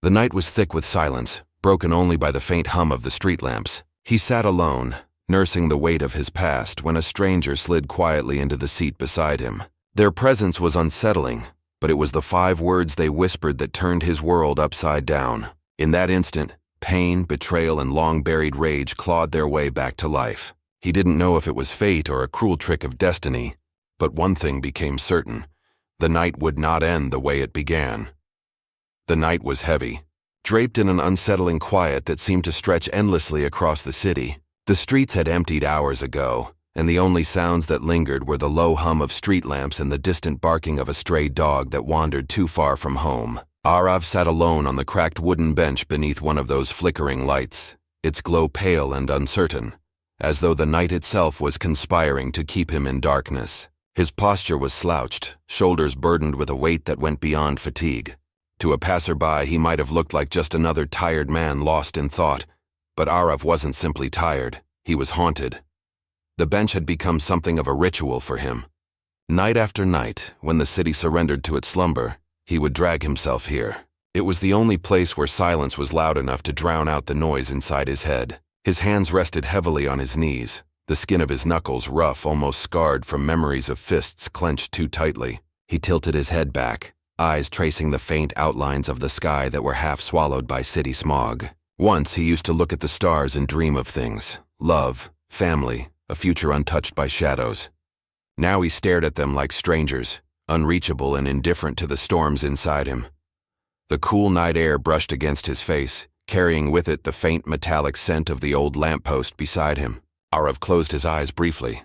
The night was thick with silence, broken only by the faint hum of the street lamps. He sat alone, nursing the weight of his past, when a stranger slid quietly into the seat beside him. Their presence was unsettling, but it was the 5 words they whispered that turned his world upside down. In that instant, pain, betrayal, and long-buried rage clawed their way back to life. He didn't know if it was fate or a cruel trick of destiny, but one thing became certain: the night would not end the way it began. The night was heavy, draped in an unsettling quiet that seemed to stretch endlessly across the city. The streets had emptied hours ago, and the only sounds that lingered were the low hum of street lamps and the distant barking of a stray dog that wandered too far from home. Aarav sat alone on the cracked wooden bench beneath one of those flickering lights, its glow pale and uncertain, as though the night itself was conspiring to keep him in darkness. His posture was slouched, shoulders burdened with a weight that went beyond fatigue. To a passerby, he might have looked like just another tired man lost in thought, but Aarav wasn't simply tired, he was haunted. The bench had become something of a ritual for him. Night after night, when the city surrendered to its slumber, he would drag himself here. It was the only place where silence was loud enough to drown out the noise inside his head. His hands rested heavily on his knees, the skin of his knuckles rough, almost scarred from memories of fists clenched too tightly. He tilted his head back, eyes tracing the faint outlines of the sky that were half swallowed by city smog. Once he used to look at the stars and dream of things: love, family, a future untouched by shadows. Now he stared at them like strangers, unreachable and indifferent to the storms inside him. The cool night air brushed against his face, carrying with it the faint metallic scent of the old lamppost beside him. Aarav closed his eyes briefly,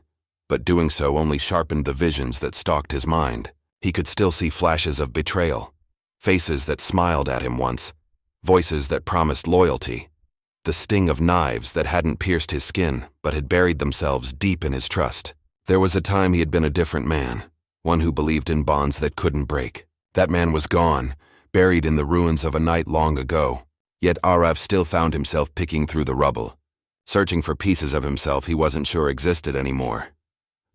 but doing so only sharpened the visions that stalked his mind. He could still see flashes of betrayal, faces that smiled at him once, voices that promised loyalty, the sting of knives that hadn't pierced his skin but had buried themselves deep in his trust. There was a time he had been a different man, one who believed in bonds that couldn't break. That man was gone, buried in the ruins of a night long ago. Yet Aarav still found himself picking through the rubble, searching for pieces of himself he wasn't sure existed anymore.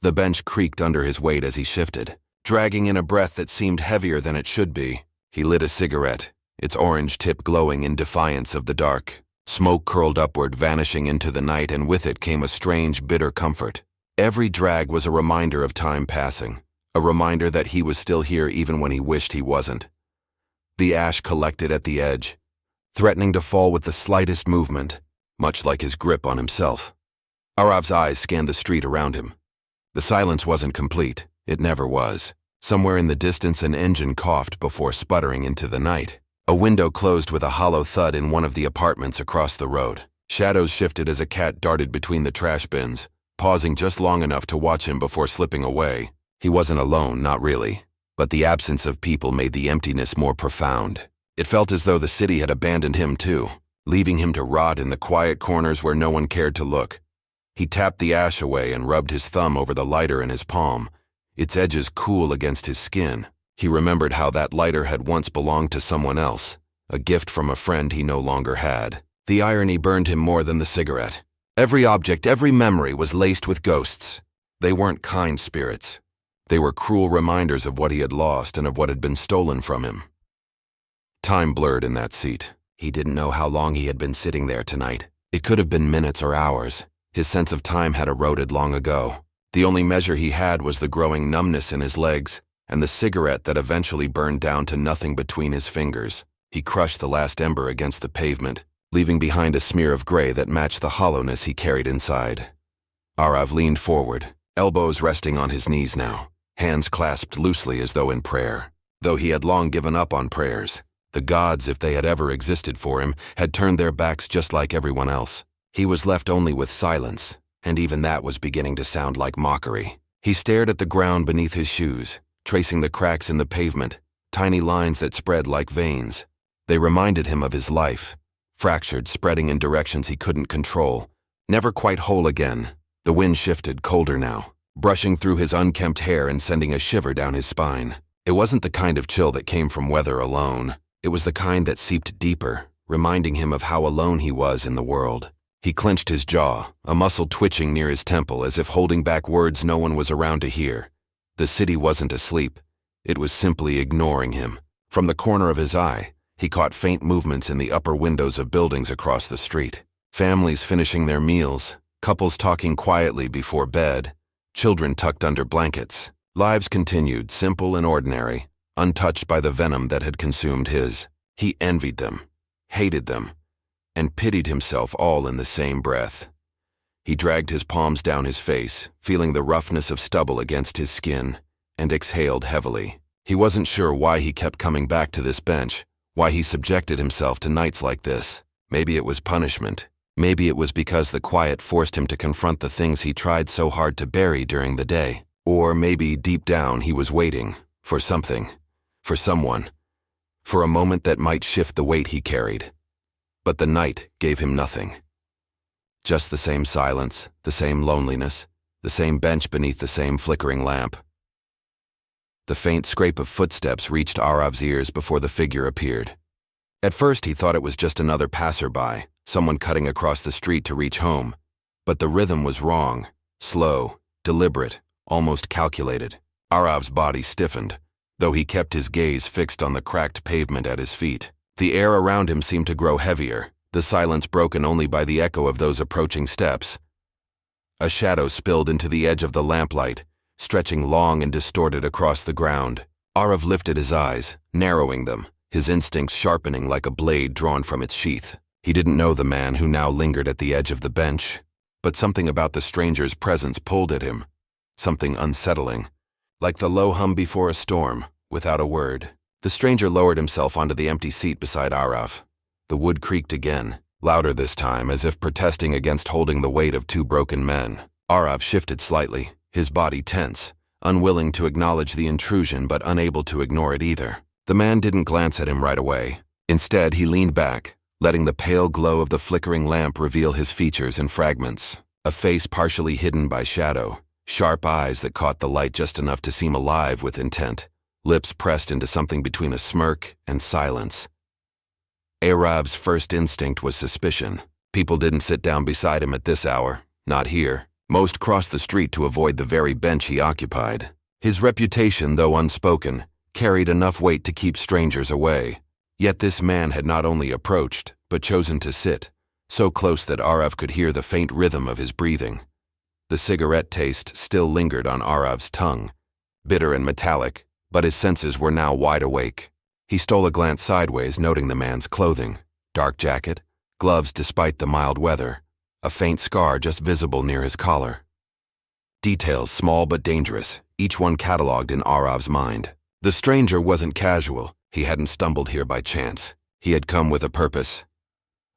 The bench creaked under his weight as he shifted, dragging in a breath that seemed heavier than it should be. He lit a cigarette, its orange tip glowing in defiance of the dark. Smoke curled upward, vanishing into the night, and with it came a strange, bitter comfort. Every drag was a reminder of time passing, a reminder that he was still here even when he wished he wasn't. The ash collected at the edge, threatening to fall with the slightest movement, much like his grip on himself. Aarav's eyes scanned the street around him. The silence wasn't complete. It never was. Somewhere in the distance an engine coughed before sputtering into the night. A window closed with a hollow thud in one of the apartments across the road. Shadows shifted as a cat darted between the trash bins, pausing just long enough to watch him before slipping away. He wasn't alone, not really, but the absence of people made the emptiness more profound. It felt as though the city had abandoned him too, leaving him to rot in the quiet corners where no one cared to look. He tapped the ash away and rubbed his thumb over the lighter in his palm, its edges cool against his skin. He remembered how that lighter had once belonged to someone else, a gift from a friend he no longer had. The irony burned him more than the cigarette. Every object, every memory was laced with ghosts. They weren't kind spirits. They were cruel reminders of what he had lost and of what had been stolen from him. Time blurred in that seat. He didn't know how long he had been sitting there tonight. It could have been minutes or hours. His sense of time had eroded long ago. The only measure he had was the growing numbness in his legs and the cigarette that eventually burned down to nothing between his fingers. He crushed the last ember against the pavement, leaving behind a smear of gray that matched the hollowness he carried inside. Aarav leaned forward, elbows resting on his knees now, hands clasped loosely as though in prayer. Though he had long given up on prayers, the gods, if they had ever existed for him, had turned their backs just like everyone else. He was left only with silence, and even that was beginning to sound like mockery. He stared at the ground beneath his shoes, tracing the cracks in the pavement, tiny lines that spread like veins. They reminded him of his life, fractured, spreading in directions he couldn't control, never quite whole again. The wind shifted, colder now, brushing through his unkempt hair and sending a shiver down his spine. It wasn't the kind of chill that came from weather alone. It was the kind that seeped deeper, reminding him of how alone he was in the world. He clenched his jaw, a muscle twitching near his temple as if holding back words no one was around to hear. The city wasn't asleep. It was simply ignoring him. From the corner of his eye, He caught faint movements in the upper windows of buildings across the street. Families finishing their meals, couples talking quietly before bed, children tucked under blankets. Lives continued, simple and ordinary, untouched by the venom that had consumed his. He envied them, hated them, and pitied himself all in the same breath. He dragged his palms down his face, feeling the roughness of stubble against his skin, and exhaled heavily. He wasn't sure why he kept coming back to this bench, why he subjected himself to nights like this. Maybe it was punishment. Maybe it was because the quiet forced him to confront the things he tried so hard to bury during the day. Or maybe deep down he was waiting for something, for someone, for a moment that might shift the weight he carried. But the night gave him nothing. Just the same silence, the same loneliness, the same bench beneath the same flickering lamp. The faint scrape of footsteps reached Aarav's ears before the figure appeared. At first he thought it was just another passerby, someone cutting across the street to reach home. But the rhythm was wrong, slow, deliberate, almost calculated. Aarav's body stiffened, though he kept his gaze fixed on the cracked pavement at his feet. The air around him seemed to grow heavier, the silence broken only by the echo of those approaching steps. A shadow spilled into the edge of the lamplight, stretching long and distorted across the ground. Aarav lifted his eyes, narrowing them, his instincts sharpening like a blade drawn from its sheath. He didn't know the man who now lingered at the edge of the bench, but something about the stranger's presence pulled at him, something unsettling, like the low hum before a storm, without a word. The stranger lowered himself onto the empty seat beside Aarav. The wood creaked again, louder this time, as if protesting against holding the weight of two broken men. Aarav shifted slightly, his body tense, unwilling to acknowledge the intrusion but unable to ignore it either. The man didn't glance at him right away. Instead, he leaned back, letting the pale glow of the flickering lamp reveal his features in fragments. A face partially hidden by shadow, sharp eyes that caught the light just enough to seem alive with intent, lips pressed into something between a smirk and silence. Aarav's first instinct was suspicion. People didn't sit down beside him at this hour, not here. Most crossed the street to avoid the very bench he occupied. His reputation, though unspoken, carried enough weight to keep strangers away. Yet this man had not only approached, but chosen to sit, so close that Aarav could hear the faint rhythm of his breathing. The cigarette taste still lingered on Aarav's tongue, bitter and metallic, but his senses were now wide awake. He stole a glance sideways, noting the man's clothing, dark jacket, gloves despite the mild weather, a faint scar just visible near his collar. Details small but dangerous, each one catalogued in Aarav's mind. The stranger wasn't casual. He hadn't stumbled here by chance. He had come with a purpose.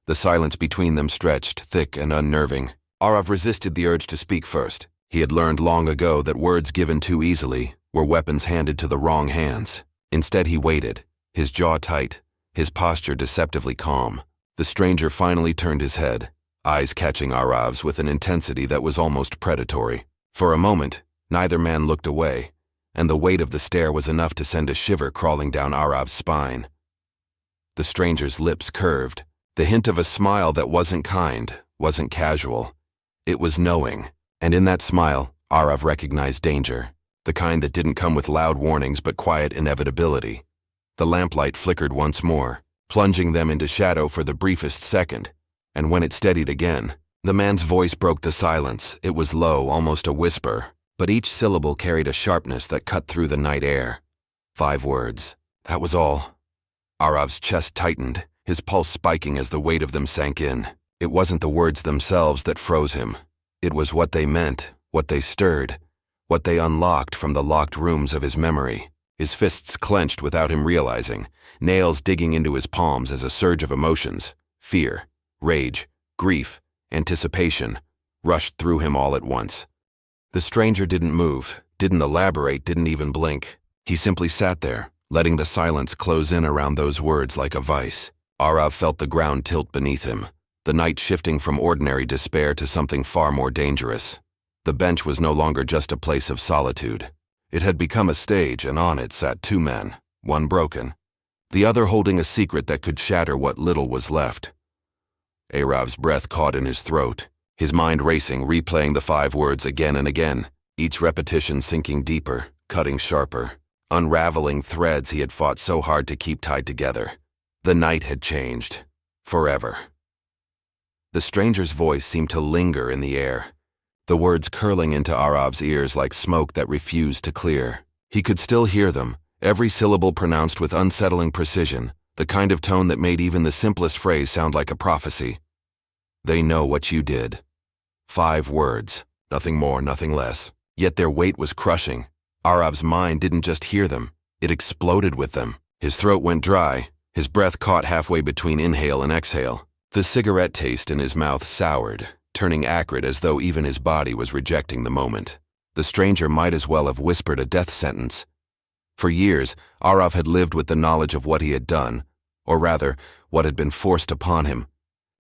The silence between them stretched, thick and unnerving. Aarav resisted the urge to speak first. He had learned long ago that words given too easily were weapons handed to the wrong hands. Instead he waited, his jaw tight, his posture deceptively calm. The stranger finally turned his head, eyes catching Aarav's with an intensity that was almost predatory. For a moment, neither man looked away, and the weight of the stare was enough to send a shiver crawling down Aarav's spine. The stranger's lips curved, the hint of a smile that wasn't kind, wasn't casual. It was knowing, and in that smile, Aarav recognized danger, the kind that didn't come with loud warnings but quiet inevitability. The lamplight flickered once more, plunging them into shadow for the briefest second, and when it steadied again, the man's voice broke the silence. It was low, almost a whisper, but each syllable carried a sharpness that cut through the night air. 5 words. That was all. Aarav's chest tightened, his pulse spiking as the weight of them sank in. It wasn't the words themselves that froze him. It was what they meant, what they stirred, what they unlocked from the locked rooms of his memory. His fists clenched without him realizing, nails digging into his palms as a surge of emotions, fear, rage, grief, anticipation, rushed through him all at once. The stranger didn't move, didn't elaborate, didn't even blink. He simply sat there, letting the silence close in around those words like a vice. Aarav felt the ground tilt beneath him, the night shifting from ordinary despair to something far more dangerous. The bench was no longer just a place of solitude. It had become a stage, and on it sat 2 men, one broken, the other holding a secret that could shatter what little was left. Aarav's breath caught in his throat, his mind racing, replaying the 5 words again and again, each repetition sinking deeper, cutting sharper, unraveling threads he had fought so hard to keep tied together. The night had changed. Forever. The stranger's voice seemed to linger in the air, the words curling into Aarav's ears like smoke that refused to clear. He could still hear them, every syllable pronounced with unsettling precision, the kind of tone that made even the simplest phrase sound like a prophecy. They know what you did. 5 words, nothing more, nothing less. Yet their weight was crushing. Aarav's mind didn't just hear them, it exploded with them. His throat went dry, his breath caught halfway between inhale and exhale. The cigarette taste in his mouth soured, turning acrid as though even his body was rejecting the moment. The stranger might as well have whispered a death sentence. For years, Aarav had lived with the knowledge of what he had done, or rather, what had been forced upon him.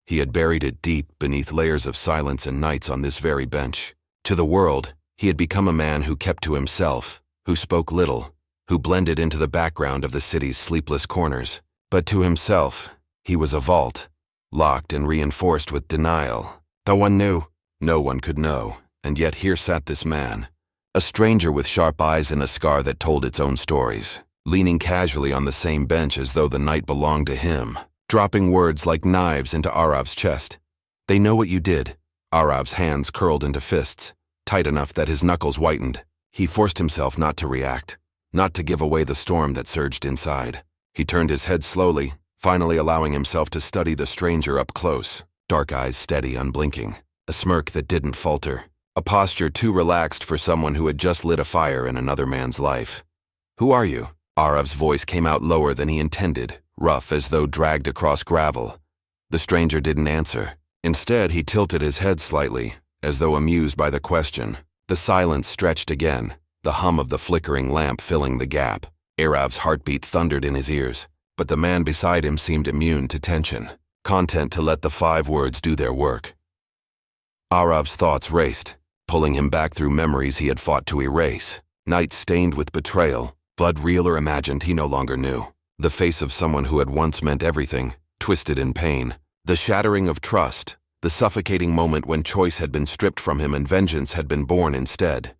He had buried it deep beneath layers of silence and nights on this very bench. To the world, he had become a man who kept to himself, who spoke little, who blended into the background of the city's sleepless corners. But to himself, he was a vault, locked and reinforced with denial. No one knew. No one could know, and yet here sat this man, a stranger with sharp eyes and a scar that told its own stories, leaning casually on the same bench as though the night belonged to him, dropping words like knives into Aarav's chest. They know what you did. Aarav's hands curled into fists, tight enough that his knuckles whitened. He forced himself not to react, not to give away the storm that surged inside. He turned his head slowly, finally allowing himself to study the stranger up close, dark eyes steady, unblinking, a smirk that didn't falter, a posture too relaxed for someone who had just lit a fire in another man's life. "Who are you?" Aarav's voice came out lower than he intended, rough as though dragged across gravel. The stranger didn't answer. Instead, he tilted his head slightly, as though amused by the question. The silence stretched again, the hum of the flickering lamp filling the gap. Aarav's heartbeat thundered in his ears, but the man beside him seemed immune to tension, content to let the 5 words do their work. Aarav's thoughts raced, pulling him back through memories he had fought to erase. Nights stained with betrayal, blood real or imagined he no longer knew. The face of someone who had once meant everything, twisted in pain. The shattering of trust, the suffocating moment when choice had been stripped from him and vengeance had been born instead.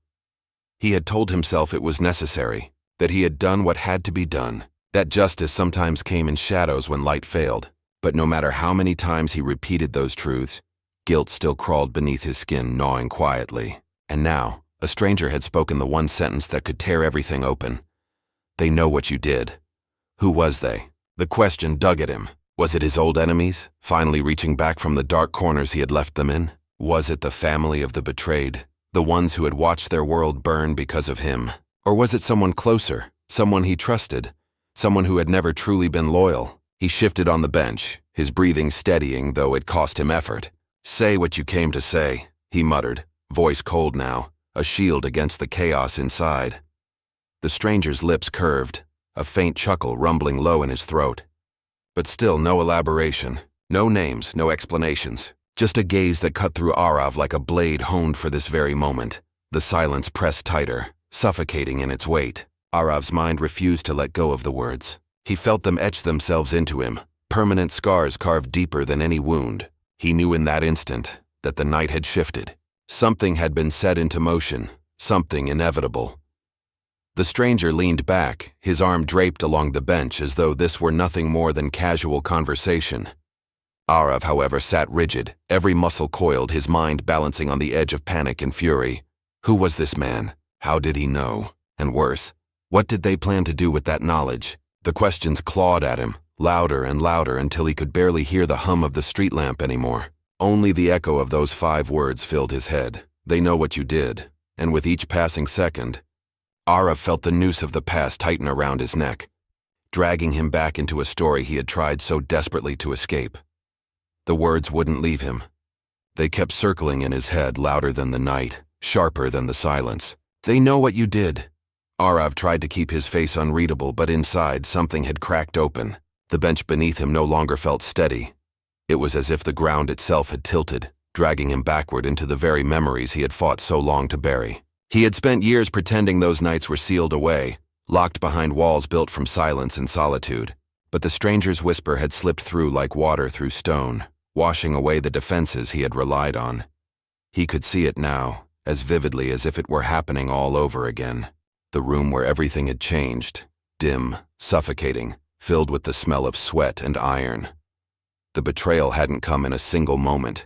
He had told himself it was necessary, that he had done what had to be done, that justice sometimes came in shadows when light failed. But no matter how many times he repeated those truths, guilt still crawled beneath his skin, gnawing quietly. And now, a stranger had spoken the one sentence that could tear everything open. They know what you did. Who was they? The question dug at him. Was it his old enemies, finally reaching back from the dark corners he had left them in? Was it the family of the betrayed, the ones who had watched their world burn because of him? Or was it someone closer, someone he trusted, someone who had never truly been loyal? He shifted on the bench, his breathing steadying though it cost him effort. "Say what you came to say," he muttered, voice cold now, a shield against the chaos inside. The stranger's lips curved, a faint chuckle rumbling low in his throat. But still no elaboration, no names, no explanations, just a gaze that cut through Aarav like a blade honed for this very moment. The silence pressed tighter, suffocating in its weight. Aarav's mind refused to let go of the words. He felt them etch themselves into him, permanent scars carved deeper than any wound. He knew in that instant that the night had shifted. Something had been set into motion, something inevitable. The stranger leaned back, his arm draped along the bench as though this were nothing more than casual conversation. Aarav, however, sat rigid, every muscle coiled, his mind balancing on the edge of panic and fury. Who was this man? How did he know? And worse, what did they plan to do with that knowledge? The questions clawed at him, louder and louder until he could barely hear the hum of the street lamp anymore. Only the echo of those 5 words filled his head. They know what you did. And with each passing second, Aarav felt the noose of the past tighten around his neck, dragging him back into a story he had tried so desperately to escape. The words wouldn't leave him. They kept circling in his head, louder than the night, sharper than the silence. "They know what you did." Aarav tried to keep his face unreadable, but inside something had cracked open. The bench beneath him no longer felt steady. It was as if the ground itself had tilted, dragging him backward into the very memories he had fought so long to bury. He had spent years pretending those nights were sealed away, locked behind walls built from silence and solitude. But the stranger's whisper had slipped through like water through stone, washing away the defenses he had relied on. He could see it now, as vividly as if it were happening all over again. The room where everything had changed, dim, suffocating, filled with the smell of sweat and iron. The betrayal hadn't come in a single moment.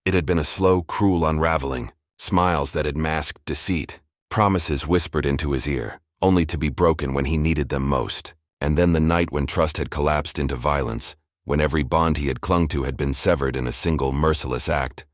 It had been a slow, cruel unraveling, smiles that had masked deceit, promises whispered into his ear, only to be broken when he needed them most. And then the night when trust had collapsed into violence, when every bond he had clung to had been severed in a single merciless act.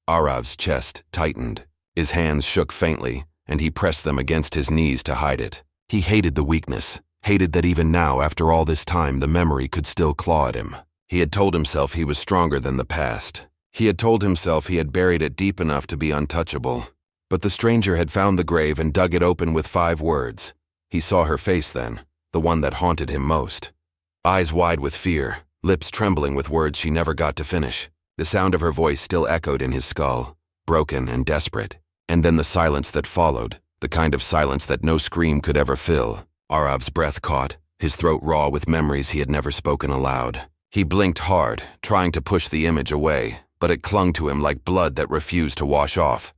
Aarav's chest tightened. His hands shook faintly, and he pressed them against his knees to hide it. He hated the weakness, hated that even now, after all this time, the memory could still claw at him. He had told himself he was stronger than the past. He had told himself he had buried it deep enough to be untouchable. But the stranger had found the grave and dug it open with 5 words. He saw her face then, the one that haunted him most. Eyes wide with fear, lips trembling with words she never got to finish. The sound of her voice still echoed in his skull, broken and desperate. And then the silence that followed, the kind of silence that no scream could ever fill. Aarav's breath caught, his throat raw with memories he had never spoken aloud. He blinked hard, trying to push the image away, but it clung to him like blood that refused to wash off.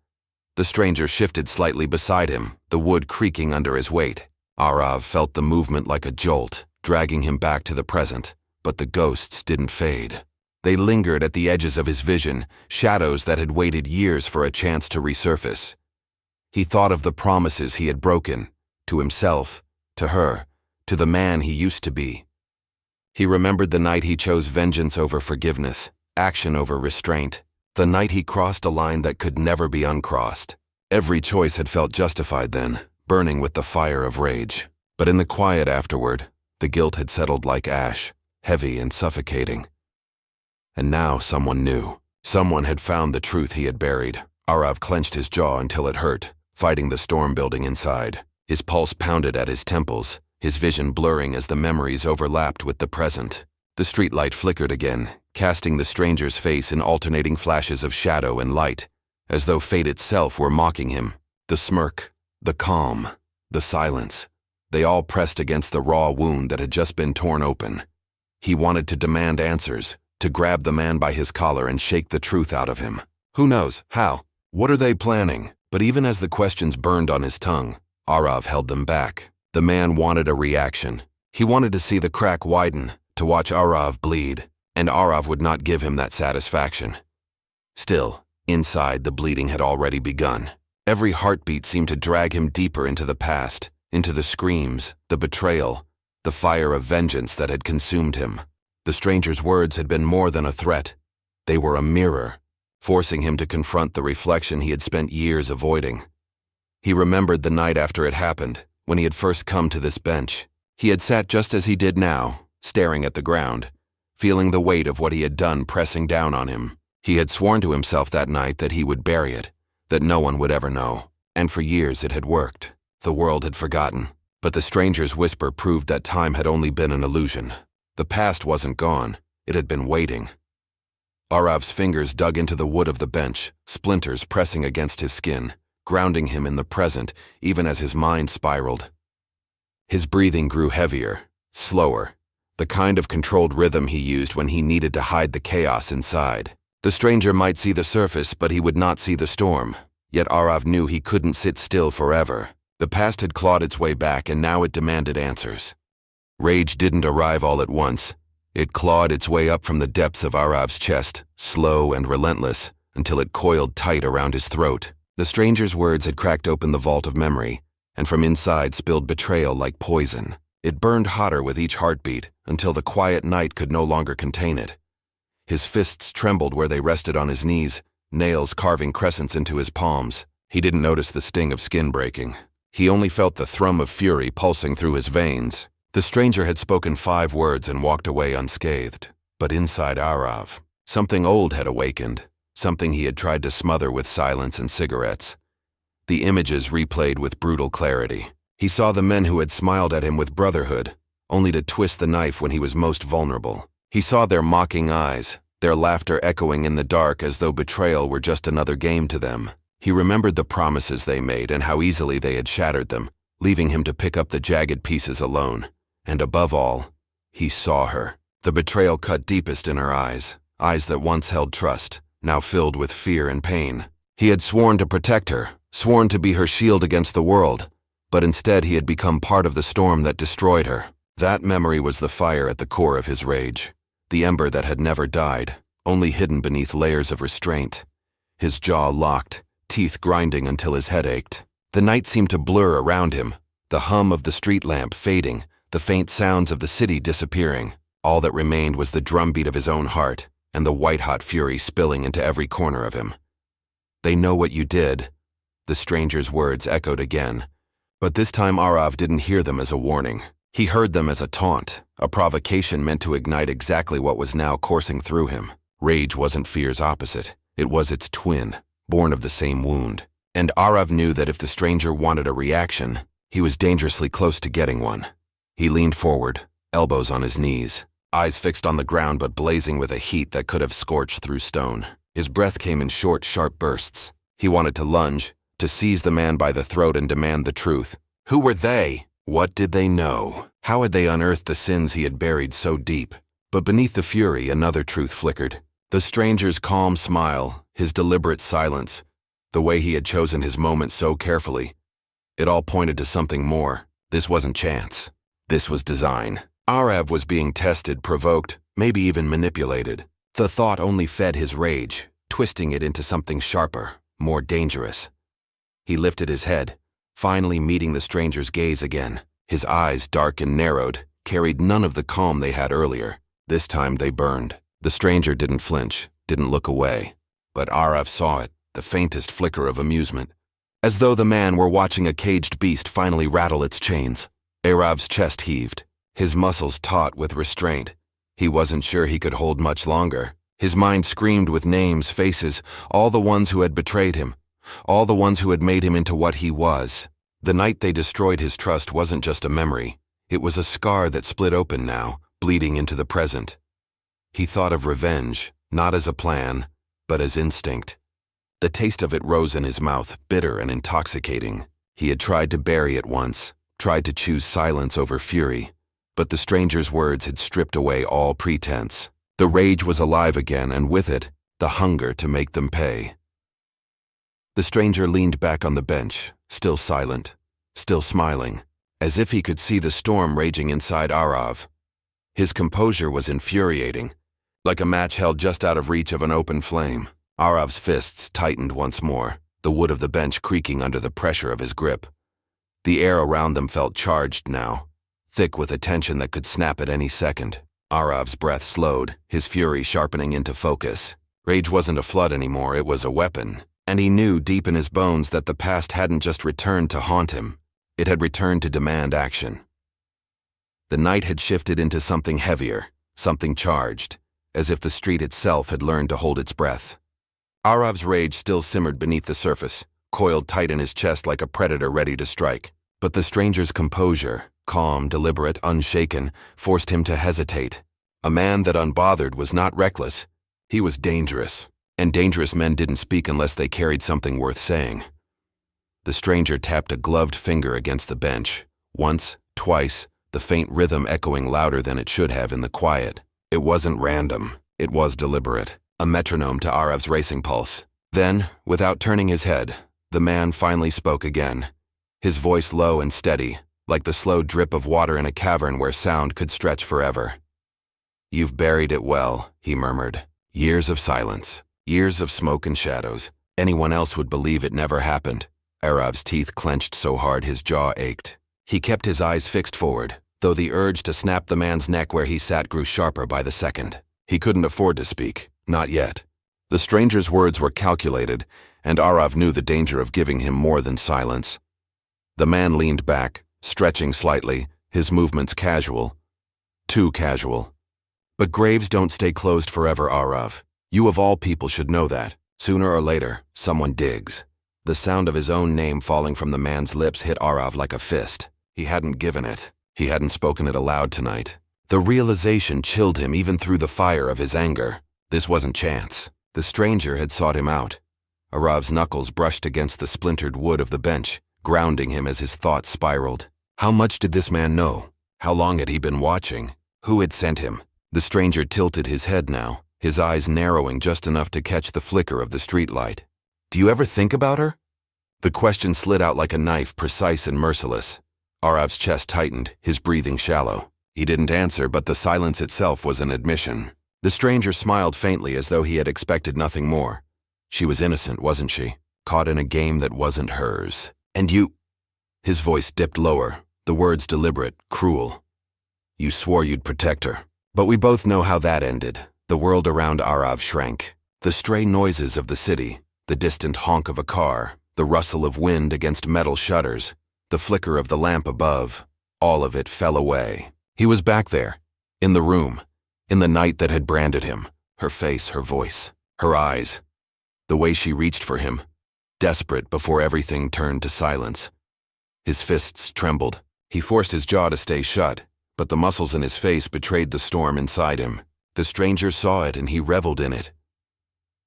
The stranger shifted slightly beside him, the wood creaking under his weight. Aarav felt the movement like a jolt, dragging him back to the present, but the ghosts didn't fade. They lingered at the edges of his vision, shadows that had waited years for a chance to resurface. He thought of the promises he had broken, to himself, to her, to the man he used to be. He remembered the night he chose vengeance over forgiveness, action over restraint, the night he crossed a line that could never be uncrossed. Every choice had felt justified then, burning with the fire of rage. But in the quiet afterward, the guilt had settled like ash, heavy and suffocating. And now someone knew. Someone had found the truth he had buried. Aarav clenched his jaw until it hurt, fighting the storm building inside. His pulse pounded at his temples, his vision blurring as the memories overlapped with the present. The streetlight flickered again, casting the stranger's face in alternating flashes of shadow and light, as though fate itself were mocking him. The smirk, the calm, the silence, they all pressed against the raw wound that had just been torn open. He wanted to demand answers, to grab the man by his collar and shake the truth out of him. Who knows? How? What are they planning? But even as the questions burned on his tongue, Aarav held them back. The man wanted a reaction. He wanted to see the crack widen, to watch Aarav bleed, and Aarav would not give him that satisfaction. Still, inside, the bleeding had already begun. Every heartbeat seemed to drag him deeper into the past, into the screams, the betrayal, the fire of vengeance that had consumed him. The stranger's words had been more than a threat. They were a mirror, forcing him to confront the reflection he had spent years avoiding. He remembered the night after it happened, when he had first come to this bench. He had sat just as he did now, staring at the ground, feeling the weight of what he had done pressing down on him. He had sworn to himself that night that he would bury it, that no one would ever know. And for years it had worked. The world had forgotten. But the stranger's whisper proved that time had only been an illusion. The past wasn't gone. It had been waiting. Aarav's fingers dug into the wood of the bench, splinters pressing against his skin, grounding him in the present, even as his mind spiraled. His breathing grew heavier, slower, the kind of controlled rhythm he used when he needed to hide the chaos inside. The stranger might see the surface, but he would not see the storm. Yet Aarav knew he couldn't sit still forever. The past had clawed its way back, and now it demanded answers. Rage didn't arrive all at once. It clawed its way up from the depths of Aarav's chest, slow and relentless, until it coiled tight around his throat. The stranger's words had cracked open the vault of memory, and from inside spilled betrayal like poison. It burned hotter with each heartbeat, until the quiet night could no longer contain it. His fists trembled where they rested on his knees, nails carving crescents into his palms. He didn't notice the sting of skin breaking. He only felt the thrum of fury pulsing through his veins. The stranger had spoken 5 words and walked away unscathed. But inside Aarav, something old had awakened, something he had tried to smother with silence and cigarettes. The images replayed with brutal clarity. He saw the men who had smiled at him with brotherhood, only to twist the knife when he was most vulnerable. He saw their mocking eyes, their laughter echoing in the dark as though betrayal were just another game to them. He remembered the promises they made and how easily they had shattered them, leaving him to pick up the jagged pieces alone. And above all, he saw her. The betrayal cut deepest in her eyes, eyes that once held trust, now filled with fear and pain. He had sworn to protect her, sworn to be her shield against the world, but instead he had become part of the storm that destroyed her. That memory was the fire at the core of his rage, the ember that had never died, only hidden beneath layers of restraint. His jaw locked, teeth grinding until his head ached. The night seemed to blur around him, the hum of the street lamp fading, the faint sounds of the city disappearing. All that remained was the drumbeat of his own heart and the white-hot fury spilling into every corner of him. "They know what you did," the stranger's words echoed again. But this time Aarav didn't hear them as a warning. He heard them as a taunt, a provocation meant to ignite exactly what was now coursing through him. Rage wasn't fear's opposite. It was its twin, born of the same wound. And Aarav knew that if the stranger wanted a reaction, he was dangerously close to getting one. He leaned forward, elbows on his knees, eyes fixed on the ground but blazing with a heat that could have scorched through stone. His breath came in short, sharp bursts. He wanted to lunge, to seize the man by the throat and demand the truth. Who were they? What did they know? How had they unearthed the sins he had buried so deep? But beneath the fury, another truth flickered. The stranger's calm smile, his deliberate silence, the way he had chosen his moment so carefully. It all pointed to something more. This wasn't chance. This was design. Aarav was being tested, provoked, maybe even manipulated. The thought only fed his rage, twisting it into something sharper, more dangerous. He lifted his head, finally meeting the stranger's gaze again. His eyes, dark and narrowed, carried none of the calm they had earlier. This time they burned. The stranger didn't flinch, didn't look away. But Aarav saw it, the faintest flicker of amusement. As though the man were watching a caged beast finally rattle its chains. Aarav's chest heaved, his muscles taut with restraint. He wasn't sure he could hold much longer. His mind screamed with names, faces, all the ones who had betrayed him, all the ones who had made him into what he was. The night they destroyed his trust wasn't just a memory. It was a scar that split open now, bleeding into the present. He thought of revenge, not as a plan, but as instinct. The taste of it rose in his mouth, bitter and intoxicating. He had tried to bury it once, tried to choose silence over fury. But the stranger's words had stripped away all pretense. The rage was alive again, and with it, the hunger to make them pay. The stranger leaned back on the bench, still silent, still smiling, as if he could see the storm raging inside Aarav. His composure was infuriating, like a match held just out of reach of an open flame. Aarav's fists tightened once more, the wood of the bench creaking under the pressure of his grip. The air around them felt charged now, thick with a tension that could snap at any second. Aarav's breath slowed, his fury sharpening into focus. Rage wasn't a flood anymore, it was a weapon. And he knew deep in his bones that the past hadn't just returned to haunt him. It had returned to demand action. The night had shifted into something heavier, something charged, as if the street itself had learned to hold its breath. Aarav's rage still simmered beneath the surface, coiled tight in his chest like a predator ready to strike. But the stranger's composure, calm, deliberate, unshaken, forced him to hesitate. A man that unbothered was not reckless. He was dangerous. And dangerous men didn't speak unless they carried something worth saying. The stranger tapped a gloved finger against the bench. Once, twice, the faint rhythm echoing louder than it should have in the quiet. It wasn't random. It was deliberate, a metronome to Aarav's racing pulse. Then, without turning his head, the man finally spoke again. His voice low and steady, like the slow drip of water in a cavern where sound could stretch forever. "You've buried it well," he murmured. "Years of silence. Years of smoke and shadows. Anyone else would believe it never happened." Aarav's teeth clenched so hard his jaw ached. He kept his eyes fixed forward, though the urge to snap the man's neck where he sat grew sharper by the second. He couldn't afford to speak, not yet. The stranger's words were calculated, and Aarav knew the danger of giving him more than silence. The man leaned back, stretching slightly, his movements casual. Too casual. But graves don't stay closed forever, Aarav. You of all people should know that. Sooner or later, someone digs. The sound of his own name falling from the man's lips hit Aarav like a fist. He hadn't given it. He hadn't spoken it aloud tonight. The realization chilled him even through the fire of his anger. This wasn't chance. The stranger had sought him out. Aarav's knuckles brushed against the splintered wood of the bench, grounding him as his thoughts spiraled. How much did this man know? How long had he been watching? Who had sent him? The stranger tilted his head now, his eyes narrowing just enough to catch the flicker of the streetlight. "Do you ever think about her?" The question slid out like a knife, precise and merciless. Aarav's chest tightened, his breathing shallow. He didn't answer, but the silence itself was an admission. The stranger smiled faintly as though he had expected nothing more. She was innocent, wasn't she? Caught in a game that wasn't hers. And you... His voice dipped lower, the words deliberate, cruel. You swore you'd protect her. But we both know how that ended. The world around Aarav shrank. The stray noises of the city, the distant honk of a car, the rustle of wind against metal shutters, the flicker of the lamp above, all of it fell away. He was back there, in the room, in the night that had branded him, her face, her voice, her eyes, the way she reached for him, desperate before everything turned to silence. His fists trembled. He forced his jaw to stay shut, but the muscles in his face betrayed the storm inside him. The stranger saw it and he reveled in it.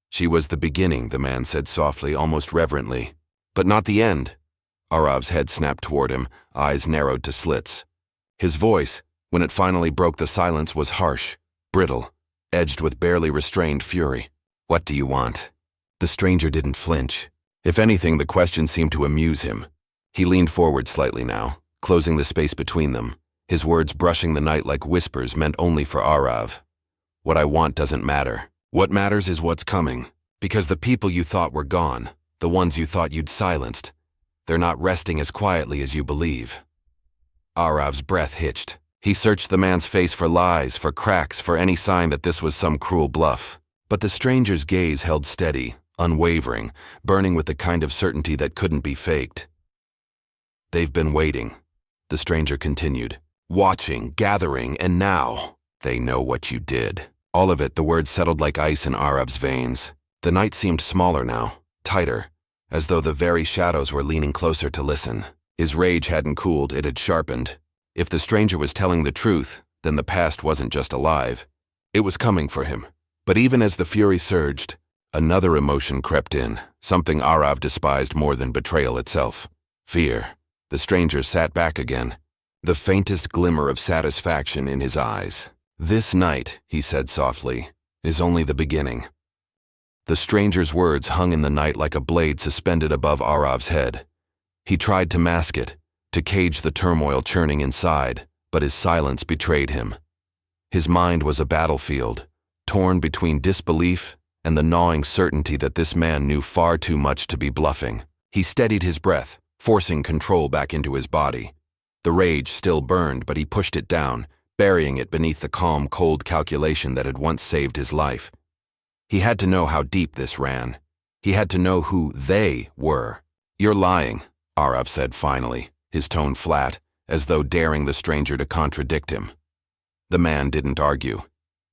She was the beginning, the man said softly, almost reverently. But not the end. Aarav's head snapped toward him, eyes narrowed to slits. His voice, when it finally broke the silence, was harsh, brittle, edged with barely restrained fury. What do you want? The stranger didn't flinch. If anything, the question seemed to amuse him. He leaned forward slightly now, closing the space between them, his words brushing the night like whispers meant only for Aarav. What I want doesn't matter. What matters is what's coming. Because the people you thought were gone, the ones you thought you'd silenced, they're not resting as quietly as you believe. Aarav's breath hitched. He searched the man's face for lies, for cracks, for any sign that this was some cruel bluff. But the stranger's gaze held steady, unwavering, burning with the kind of certainty that couldn't be faked. They've been waiting, the stranger continued, watching, gathering, and now they know what you did. All of it, the words settled like ice in Aarav's veins. The night seemed smaller now, tighter, as though the very shadows were leaning closer to listen. His rage hadn't cooled, it had sharpened. If the stranger was telling the truth, then the past wasn't just alive. It was coming for him. But even as the fury surged, another emotion crept in, something Aarav despised more than betrayal itself. Fear. The stranger sat back again, the faintest glimmer of satisfaction in his eyes. This night, he said softly, is only the beginning. The stranger's words hung in the night like a blade suspended above Aarav's head. He tried to mask it, to cage the turmoil churning inside, but his silence betrayed him. His mind was a battlefield, torn between disbelief and the gnawing certainty that this man knew far too much to be bluffing. He steadied his breath, forcing control back into his body. The rage still burned, but he pushed it down, burying it beneath the calm, cold calculation that had once saved his life. He had to know how deep this ran. He had to know who they were. You're lying, Aarav said finally, his tone flat, as though daring the stranger to contradict him. The man didn't argue.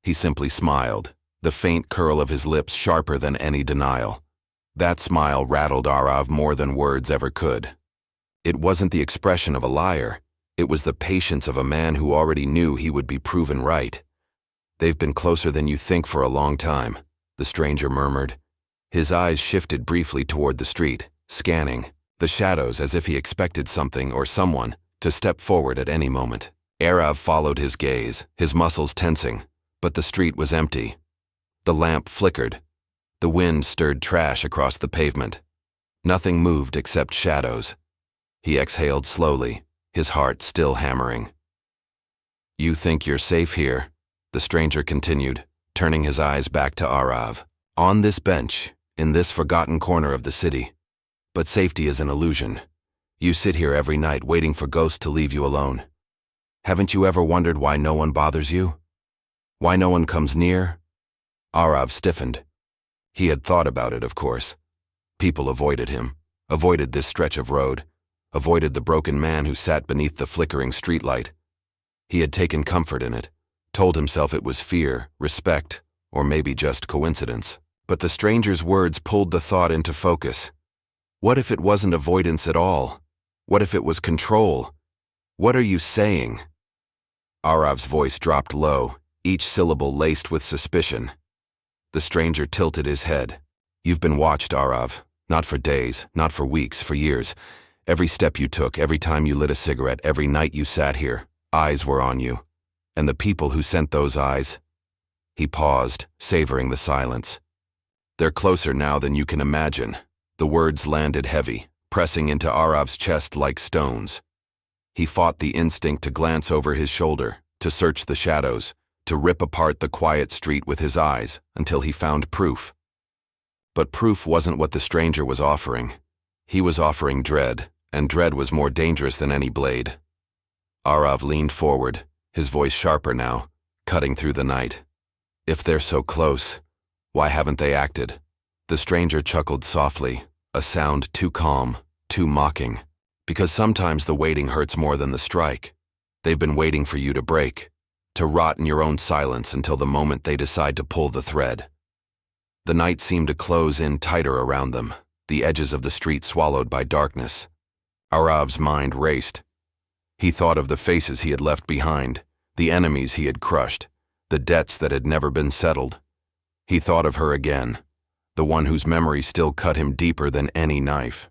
He simply smiled, the faint curl of his lips sharper than any denial. That smile rattled Aarav more than words ever could. It wasn't the expression of a liar. It was the patience of a man who already knew he would be proven right. They've been closer than you think for a long time, the stranger murmured. His eyes shifted briefly toward the street, scanning the shadows as if he expected something or someone to step forward at any moment. Aarav followed his gaze, his muscles tensing, but the street was empty. The lamp flickered. The wind stirred trash across the pavement. Nothing moved except shadows. He exhaled slowly, his heart still hammering. You think you're safe here, the stranger continued, turning his eyes back to Aarav. On this bench, in this forgotten corner of the city. But safety is an illusion. You sit here every night waiting for ghosts to leave you alone. Haven't you ever wondered why no one bothers you? Why no one comes near? Aarav stiffened. He had thought about it, of course. People avoided him, avoided this stretch of road, avoided the broken man who sat beneath the flickering streetlight. He had taken comfort in it, told himself it was fear, respect, or maybe just coincidence. But the stranger's words pulled the thought into focus. What if it wasn't avoidance at all? What if it was control? What are you saying? Aarav's voice dropped low, each syllable laced with suspicion. The stranger tilted his head. You've been watched, Aarav. Not for days, not for weeks, for years. Every step you took, every time you lit a cigarette, every night you sat here, eyes were on you. And the people who sent those eyes... He paused, savoring the silence. They're closer now than you can imagine. The words landed heavy, pressing into Aarav's chest like stones. He fought the instinct to glance over his shoulder, to search the shadows, to rip apart the quiet street with his eyes until he found proof. But proof wasn't what the stranger was offering. He was offering dread, and dread was more dangerous than any blade. Aarav leaned forward, his voice sharper now, cutting through the night. If they're so close, why haven't they acted? The stranger chuckled softly, a sound too calm, too mocking. Because sometimes the waiting hurts more than the strike. They've been waiting for you to break, to rot in your own silence until the moment they decide to pull the thread. The night seemed to close in tighter around them, the edges of the street swallowed by darkness. Aarav's mind raced. He thought of the faces he had left behind, the enemies he had crushed, the debts that had never been settled. He thought of her again, the one whose memory still cut him deeper than any knife.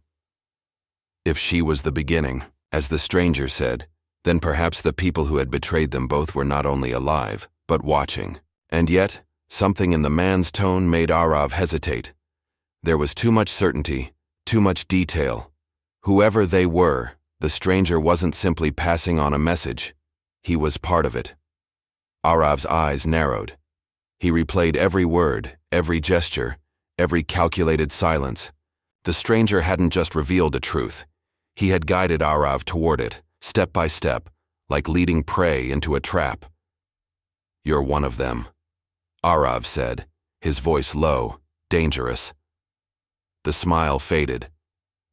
If she was the beginning, as the stranger said, then perhaps the people who had betrayed them both were not only alive, but watching. And yet, something in the man's tone made Aarav hesitate. There was too much certainty, too much detail. Whoever they were, the stranger wasn't simply passing on a message. He was part of it. Aarav's eyes narrowed. He replayed every word, every gesture, every calculated silence. The stranger hadn't just revealed a truth. He had guided Aarav toward it, step by step, like leading prey into a trap. "You're one of them," Aarav said, his voice low, dangerous. The smile faded.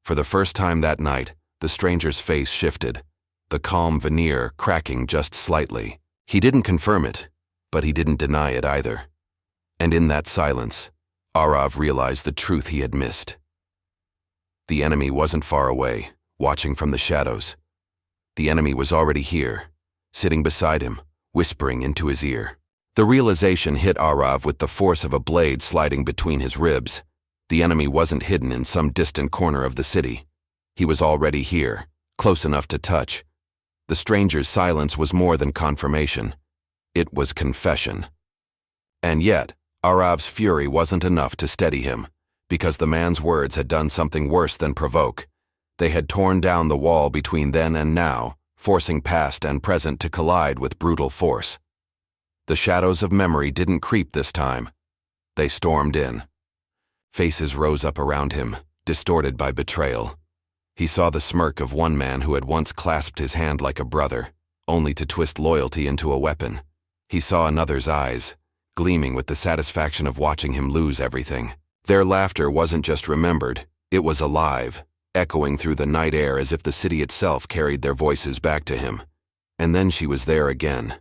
For the first time that night, the stranger's face shifted, the calm veneer cracking just slightly. He didn't confirm it, but he didn't deny it either. And in that silence, Aarav realized the truth he had missed. The enemy wasn't far away, watching from the shadows. The enemy was already here, sitting beside him, whispering into his ear. The realization hit Aarav with the force of a blade sliding between his ribs. The enemy wasn't hidden in some distant corner of the city. He was already here, close enough to touch. The stranger's silence was more than confirmation. It was confession. And yet, Aarav's fury wasn't enough to steady him, because the man's words had done something worse than provoke. They had torn down the wall between then and now, forcing past and present to collide with brutal force. The shadows of memory didn't creep this time. They stormed in. Faces rose up around him, distorted by betrayal. He saw the smirk of one man who had once clasped his hand like a brother, only to twist loyalty into a weapon. He saw another's eyes, gleaming with the satisfaction of watching him lose everything. Their laughter wasn't just remembered, it was alive, echoing through the night air as if the city itself carried their voices back to him. And then she was there again.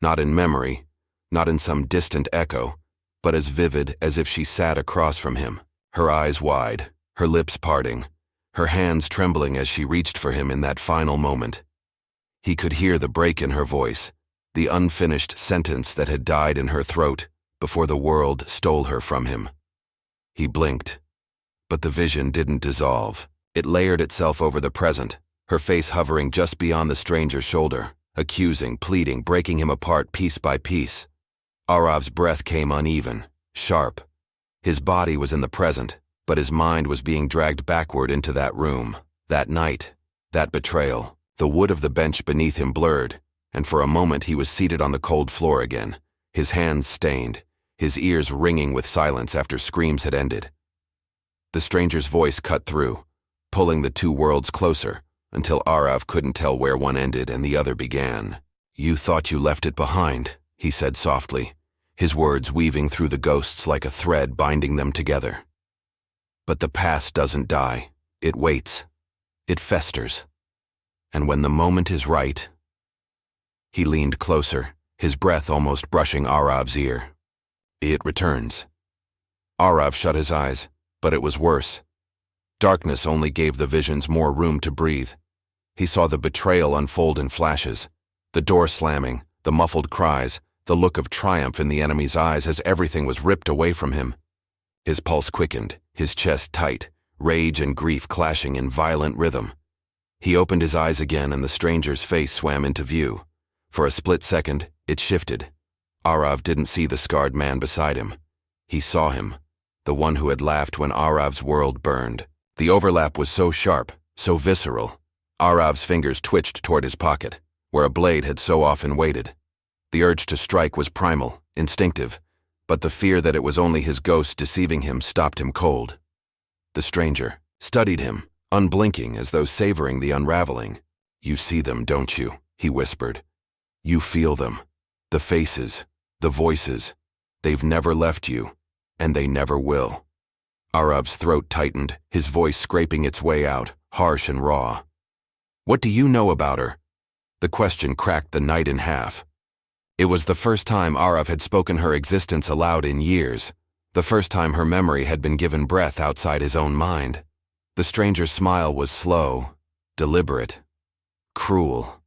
Not in memory, not in some distant echo, but as vivid as if she sat across from him, her eyes wide, her lips parting, her hands trembling as she reached for him in that final moment. He could hear the break in her voice, the unfinished sentence that had died in her throat before the world stole her from him. He blinked, but the vision didn't dissolve. It layered itself over the present, her face hovering just beyond the stranger's shoulder, accusing, pleading, breaking him apart piece by piece. Aarav's breath came uneven, sharp. His body was in the present, but his mind was being dragged backward into that room, that night, that betrayal. The wood of the bench beneath him blurred, and for a moment he was seated on the cold floor again, his hands stained, his ears ringing with silence after screams had ended. The stranger's voice cut through, pulling the two worlds closer, until Aarav couldn't tell where one ended and the other began. "You thought you left it behind," he said softly, his words weaving through the ghosts like a thread binding them together. "But the past doesn't die. It waits. It festers. And when the moment is right—" He leaned closer, his breath almost brushing Aarav's ear. "It returns." Aarav shut his eyes, but it was worse. Darkness only gave the visions more room to breathe. He saw the betrayal unfold in flashes, the door slamming, the muffled cries, the look of triumph in the enemy's eyes as everything was ripped away from him. His pulse quickened, his chest tight, rage and grief clashing in violent rhythm. He opened his eyes again and the stranger's face swam into view. For a split second, it shifted. Aarav didn't see the scarred man beside him. He saw him, the one who had laughed when Aarav's world burned. The overlap was so sharp, so visceral. Aarav's fingers twitched toward his pocket, where a blade had so often waited. The urge to strike was primal, instinctive, but the fear that it was only his ghost deceiving him stopped him cold. The stranger studied him, unblinking as though savoring the unraveling. "You see them, don't you?" he whispered. "You feel them. The faces, the voices. They've never left you, and they never will." Aarav's throat tightened, his voice scraping its way out, harsh and raw. "What do you know about her?" The question cracked the night in half. It was the first time Aarav had spoken her existence aloud in years, the first time her memory had been given breath outside his own mind. The stranger's smile was slow, deliberate, cruel.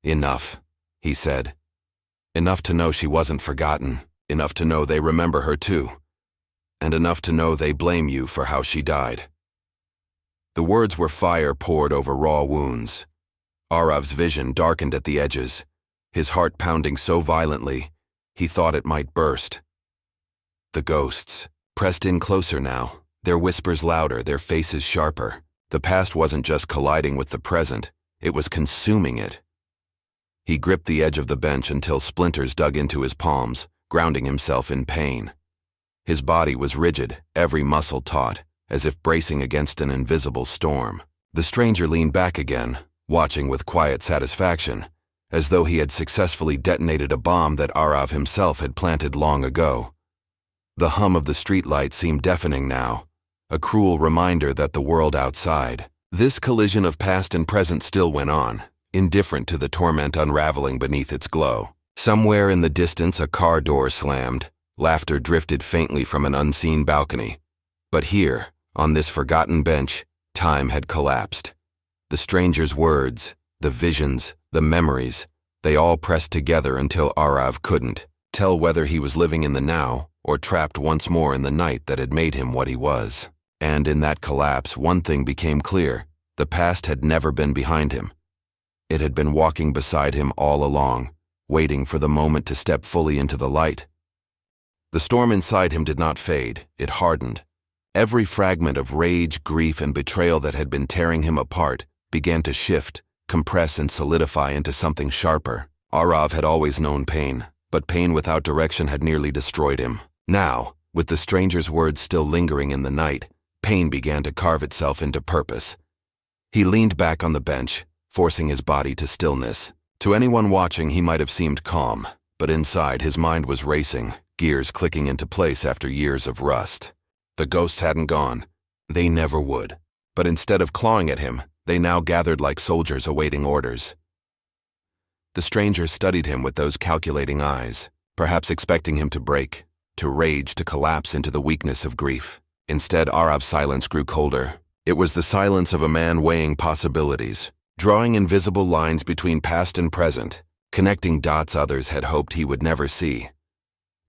"Enough," he said. "Enough to know she wasn't forgotten, enough to know they remember her too, and enough to know they blame you for how she died." The words were fire poured over raw wounds. Aarav's vision darkened at the edges, his heart pounding so violently, he thought it might burst. The ghosts pressed in closer now, their whispers louder, their faces sharper. The past wasn't just colliding with the present, it was consuming it. He gripped the edge of the bench until splinters dug into his palms, grounding himself in pain. His body was rigid, every muscle taut, as if bracing against an invisible storm. The stranger leaned back again, watching with quiet satisfaction, as though he had successfully detonated a bomb that Aarav himself had planted long ago. The hum of the streetlight seemed deafening now, a cruel reminder that the world outside, this collision of past and present, still went on, indifferent to the torment unraveling beneath its glow. Somewhere in the distance a car door slammed, laughter drifted faintly from an unseen balcony. But here, on this forgotten bench, time had collapsed. The stranger's words, the visions, the memories, they all pressed together until Aarav couldn't tell whether he was living in the now or trapped once more in the night that had made him what he was. And in that collapse, one thing became clear: the past had never been behind him. It had been walking beside him all along, waiting for the moment to step fully into the light. The storm inside him did not fade, it hardened. Every fragment of rage, grief, and betrayal that had been tearing him apart began to shift, compress, and solidify into something sharper. Aarav had always known pain, but pain without direction had nearly destroyed him. Now, with the stranger's words still lingering in the night, pain began to carve itself into purpose. He leaned back on the bench, forcing his body to stillness. To anyone watching, he might have seemed calm, but inside his mind was racing, gears clicking into place after years of rust. The ghosts hadn't gone. They never would. But instead of clawing at him, they now gathered like soldiers awaiting orders. The stranger studied him with those calculating eyes, perhaps expecting him to break, to rage, to collapse into the weakness of grief. Instead, Aarav's silence grew colder. It was the silence of a man weighing possibilities, drawing invisible lines between past and present, connecting dots others had hoped he would never see.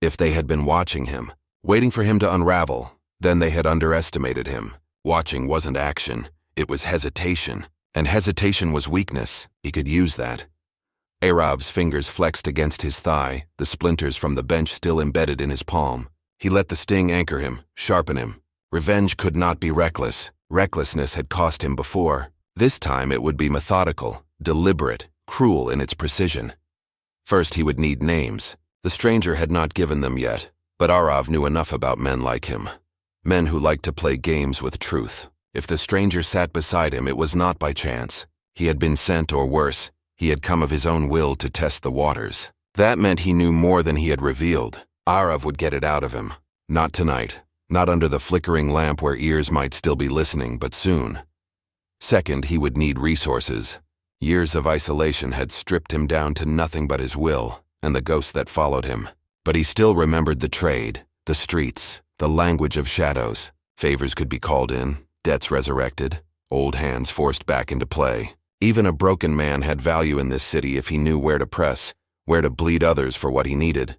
If they had been watching him, waiting for him to unravel, then they had underestimated him. Watching wasn't action, it was hesitation, and hesitation was weakness. He could use that. Aarav's fingers flexed against his thigh, the splinters from the bench still embedded in his palm. He let the sting anchor him, sharpen him. Revenge could not be reckless. Recklessness had cost him before. This time it would be methodical, deliberate, cruel in its precision. First he would need names. The stranger had not given them yet, but Aarav knew enough about men like him. Men who liked to play games with truth. If the stranger sat beside him, it was not by chance. He had been sent, or worse, he had come of his own will to test the waters. That meant he knew more than he had revealed. Aarav would get it out of him. Not tonight. Not under the flickering lamp where ears might still be listening, but soon. Second, he would need resources. Years of isolation had stripped him down to nothing but his will, and the ghosts that followed him. But he still remembered the trade, the streets, the language of shadows. Favors could be called in, debts resurrected, old hands forced back into play. Even a broken man had value in this city if he knew where to press, where to bleed others for what he needed.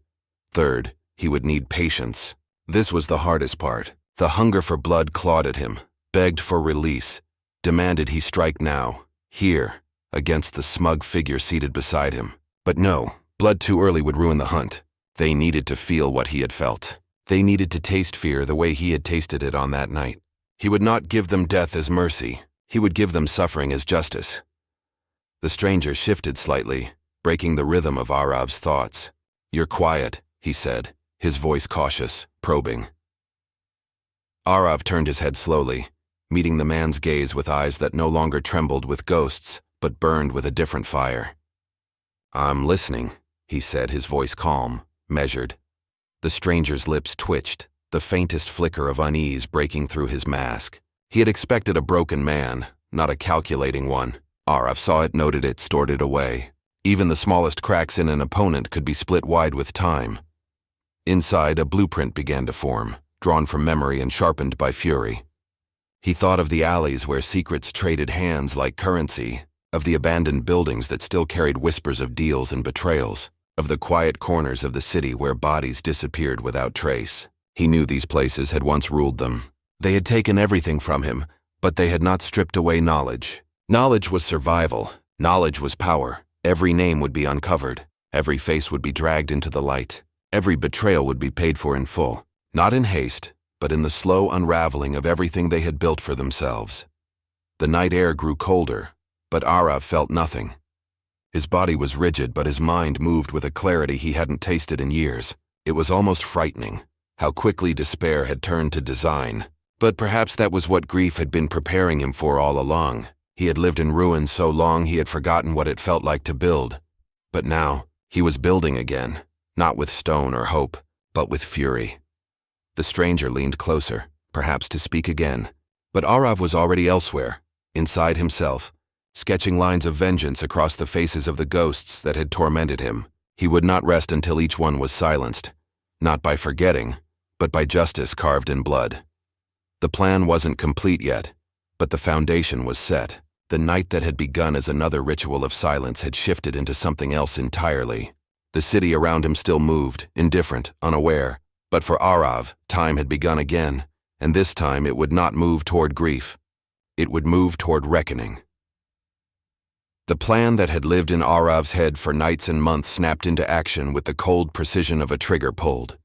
Third, he would need patience. This was the hardest part. The hunger for blood clawed at him, begged for release, demanded he strike now, here, against the smug figure seated beside him. But no, blood too early would ruin the hunt. They needed to feel what he had felt. They needed to taste fear the way he had tasted it on that night. He would not give them death as mercy. He would give them suffering as justice. The stranger shifted slightly, breaking the rhythm of Aarav's thoughts. "You're quiet," he said, his voice cautious, probing. Aarav turned his head slowly, meeting the man's gaze with eyes that no longer trembled with ghosts, but burned with a different fire. "I'm listening," he said, his voice calm, measured. The stranger's lips twitched, the faintest flicker of unease breaking through his mask. He had expected a broken man, not a calculating one. Aarav saw it, noted it, stored it away. Even the smallest cracks in an opponent could be split wide with time. Inside, a blueprint began to form, drawn from memory and sharpened by fury. He thought of the alleys where secrets traded hands like currency, of the abandoned buildings that still carried whispers of deals and betrayals, of the quiet corners of the city where bodies disappeared without trace. He knew these places had once ruled them. They had taken everything from him, but they had not stripped away knowledge. Knowledge was survival. Knowledge was power. Every name would be uncovered. Every face would be dragged into the light. Every betrayal would be paid for in full. Not in haste, but in the slow unraveling of everything they had built for themselves. The night air grew colder, but Aarav felt nothing. His body was rigid, but his mind moved with a clarity he hadn't tasted in years. It was almost frightening, how quickly despair had turned to design. But perhaps that was what grief had been preparing him for all along. He had lived in ruin so long he had forgotten what it felt like to build. But now, he was building again, not with stone or hope, but with fury. The stranger leaned closer, perhaps to speak again. But Aarav was already elsewhere, inside himself, sketching lines of vengeance across the faces of the ghosts that had tormented him. He would not rest until each one was silenced, not by forgetting, but by justice carved in blood. The plan wasn't complete yet, but the foundation was set. The night that had begun as another ritual of silence had shifted into something else entirely. The city around him still moved, indifferent, unaware, but for Aarav, time had begun again, and this time it would not move toward grief. It would move toward reckoning. The plan that had lived in Aarav's head for nights and months snapped into action with the cold precision of a trigger pulled.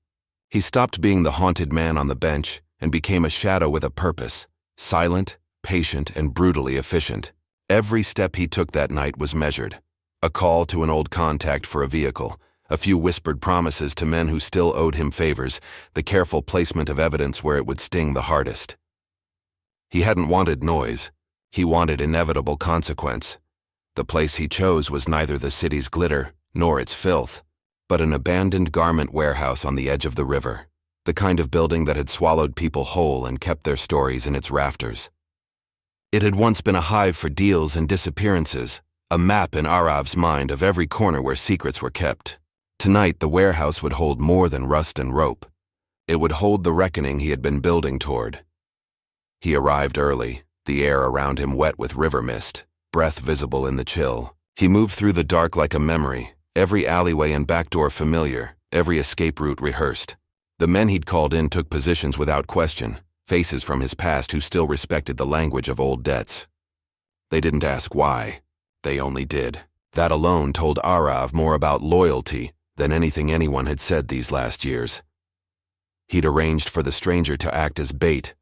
He stopped being the haunted man on the bench and became a shadow with a purpose, silent, patient, and brutally efficient. Every step he took that night was measured. A call to an old contact for a vehicle, a few whispered promises to men who still owed him favors, the careful placement of evidence where it would sting the hardest. He hadn't wanted noise. He wanted inevitable consequence. The place he chose was neither the city's glitter nor its filth, but an abandoned garment warehouse on the edge of the river, the kind of building that had swallowed people whole and kept their stories in its rafters. It had once been a hive for deals and disappearances, a map in Aarav's mind of every corner where secrets were kept. Tonight, the warehouse would hold more than rust and rope. It would hold the reckoning he had been building toward. He arrived early, the air around him wet with river mist, breath visible in the chill. He moved through the dark like a memory, every alleyway and back door familiar, every escape route rehearsed. The men he'd called in took positions without question, faces from his past who still respected the language of old debts. They didn't ask why. They only did. That alone told Aarav more about loyalty than anything anyone had said these last years. He'd arranged for the stranger to act as bait,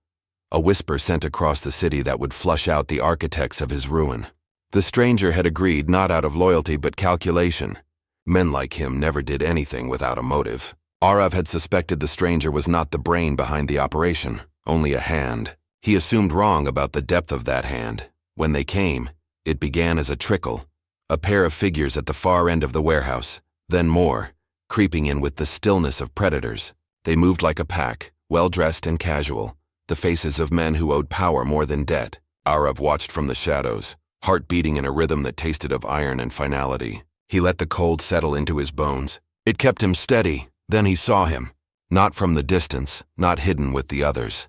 a whisper sent across the city that would flush out the architects of his ruin. The stranger had agreed not out of loyalty but calculation. Men like him never did anything without a motive. Aarav had suspected the stranger was not the brain behind the operation, only a hand. He assumed wrong about the depth of that hand. When they came, it began as a trickle, a pair of figures at the far end of the warehouse, then more, creeping in with the stillness of predators. They moved like a pack, well-dressed and casual, the faces of men who owed power more than debt. Aarav watched from the shadows, heart beating in a rhythm that tasted of iron and finality. He let the cold settle into his bones. It kept him steady. Then he saw him, not from the distance, not hidden with the others.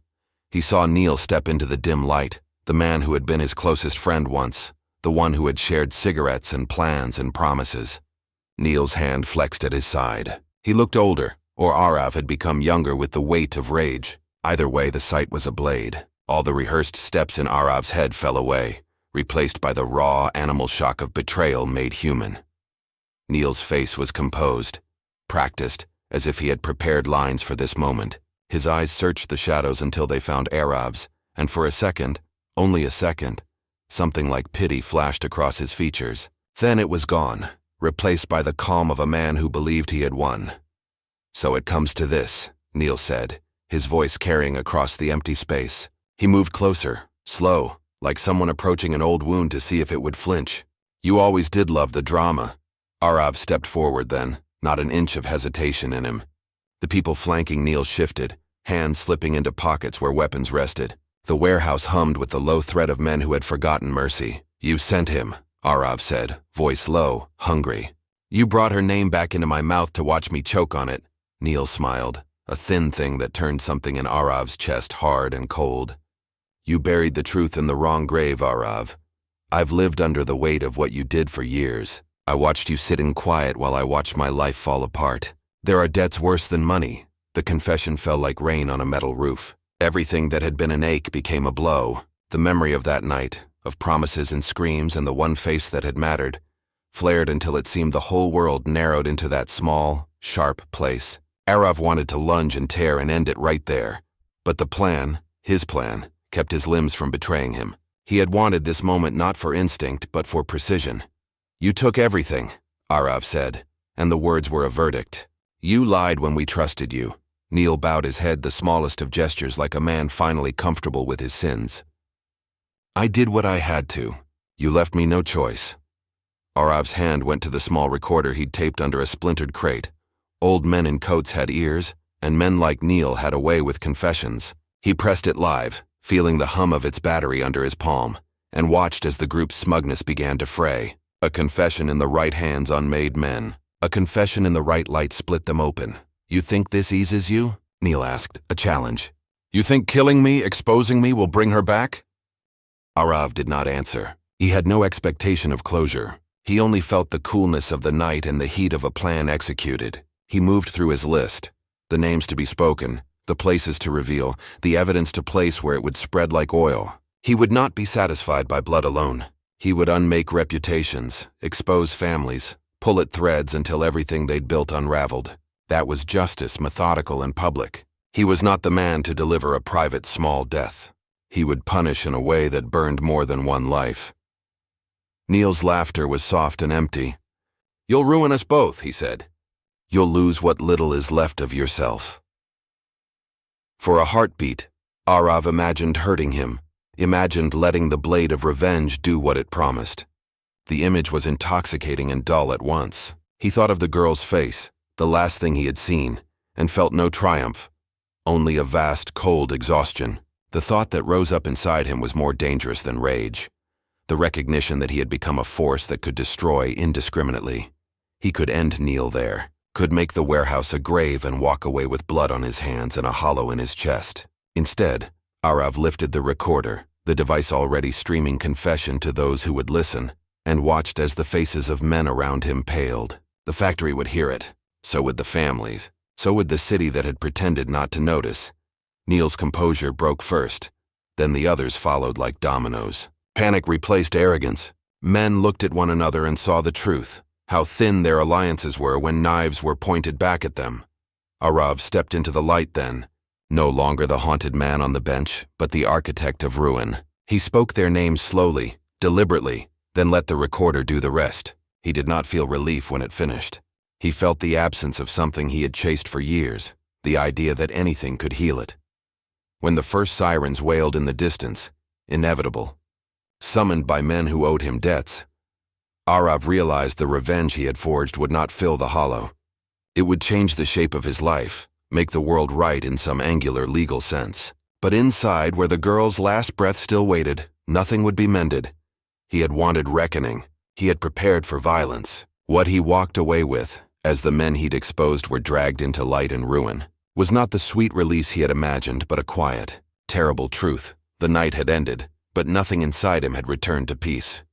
He saw Neil step into the dim light, the man who had been his closest friend once, the one who had shared cigarettes and plans and promises. Neil's hand flexed at his side. He looked older, or Aarav had become younger with the weight of rage. Either way, the sight was a blade. All the rehearsed steps in Aarav's head fell away, replaced by the raw animal shock of betrayal made human. Neil's face was composed, practiced, as if he had prepared lines for this moment. His eyes searched the shadows until they found Aarav's, and for a second, only a second, something like pity flashed across his features. Then it was gone, replaced by the calm of a man who believed he had won. "So it comes to this," Neil said, his voice carrying across the empty space. He moved closer, slow, like someone approaching an old wound to see if it would flinch. "You always did love the drama." Aarav stepped forward then, not an inch of hesitation in him. The people flanking Neil shifted, hands slipping into pockets where weapons rested. The warehouse hummed with the low threat of men who had forgotten mercy. "You sent him," Aarav said, voice low, hungry. "You brought her name back into my mouth to watch me choke on it." Neil smiled, a thin thing that turned something in Aarav's chest hard and cold. "You buried the truth in the wrong grave, Aarav. I've lived under the weight of what you did for years. I watched you sit in quiet while I watched my life fall apart. There are debts worse than money." The confession fell like rain on a metal roof. Everything that had been an ache became a blow. The memory of that night, of promises and screams and the one face that had mattered, flared until it seemed the whole world narrowed into that small, sharp place. Aarav wanted to lunge and tear and end it right there. But the plan, his plan, kept his limbs from betraying him. He had wanted this moment not for instinct, but for precision. "You took everything," Aarav said, and the words were a verdict. "You lied when we trusted you." Neil bowed his head, the smallest of gestures, like a man finally comfortable with his sins. "I did what I had to. You left me no choice." Aarav's hand went to the small recorder he'd taped under a splintered crate. Old men in coats had ears, and men like Neil had a way with confessions. He pressed it live, feeling the hum of its battery under his palm, and watched as the group's smugness began to fray. A confession in the right hands unmade men. A confession in the right light split them open. "You think this eases you?" Neil asked, a challenge. "You think killing me, exposing me, will bring her back?" Aarav did not answer. He had no expectation of closure. He only felt the coolness of the night and the heat of a plan executed. He moved through his list. The names to be spoken, the places to reveal, the evidence to place where it would spread like oil. He would not be satisfied by blood alone. He would unmake reputations, expose families, pull at threads until everything they'd built unraveled. That was justice, methodical and public. He was not the man to deliver a private small death. He would punish in a way that burned more than one life. Neil's laughter was soft and empty. "You'll ruin us both," he said. "You'll lose what little is left of yourself." For a heartbeat, Aarav imagined hurting him, imagined letting the blade of revenge do what it promised. The image was intoxicating and dull at once. He thought of the girl's face, the last thing he had seen, and felt no triumph, only a vast, cold exhaustion. The thought that rose up inside him was more dangerous than rage. The recognition that he had become a force that could destroy indiscriminately. He could end Neil there, could make the warehouse a grave and walk away with blood on his hands and a hollow in his chest. Instead, Aarav lifted the recorder, the device already streaming confession to those who would listen, and watched as the faces of men around him paled. The factory would hear it. So would the families. So would the city that had pretended not to notice. Neil's composure broke first. Then the others followed like dominoes. Panic replaced arrogance. Men looked at one another and saw the truth, how thin their alliances were when knives were pointed back at them. Aarav stepped into the light then, no longer the haunted man on the bench, but the architect of ruin. He spoke their names slowly, deliberately, then let the recorder do the rest. He did not feel relief when it finished. He felt the absence of something he had chased for years, the idea that anything could heal it. When the first sirens wailed in the distance, inevitable, summoned by men who owed him debts, Aarav realized the revenge he had forged would not fill the hollow. It would change the shape of his life, make the world right in some angular legal sense. But inside, where the girl's last breath still waited, nothing would be mended. He had wanted reckoning. He had prepared for violence. What he walked away with, as the men he'd exposed were dragged into light and ruin, was not the sweet release he had imagined, but a quiet, terrible truth. The night had ended, but nothing inside him had returned to peace.